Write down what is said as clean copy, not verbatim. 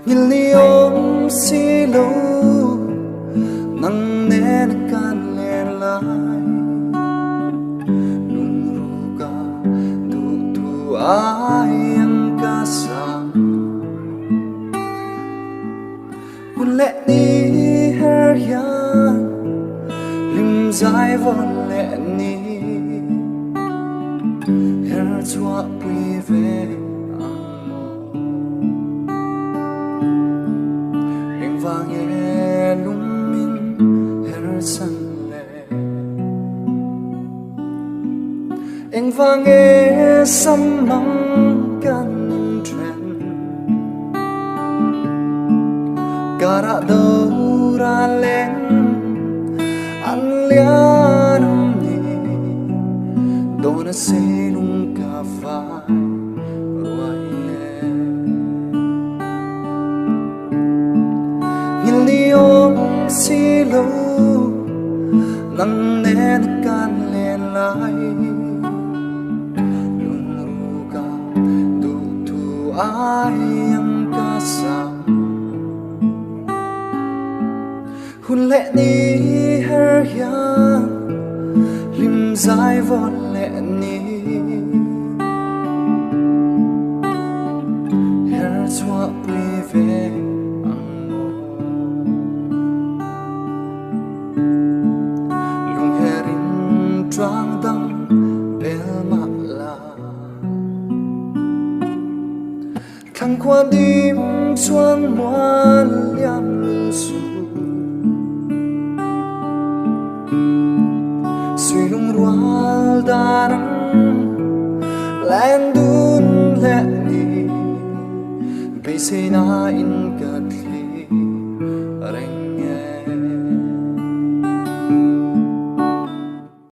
nhìn li ôm xí lô nắng nén can lên lại lung ruga tu tu ai ang kasam hun lệ ni her yang lim dài von lệ ni her chua quy về vang nghe lung min her san le anh vang nghe sam mang kan tren cara đâu ra lên an lian ni dona se nunca vai li ôm xí lô nắng nén can lên lại lung ruga tu tu ai ang kasam hun lệ ni her yang lim dài von lệ ni her chua quy về trăng đăng bel mặt là khăn qua đêm xuân muôn liang su suy lung rual đà nẵng lên đun lệ ni bây giờ na in cất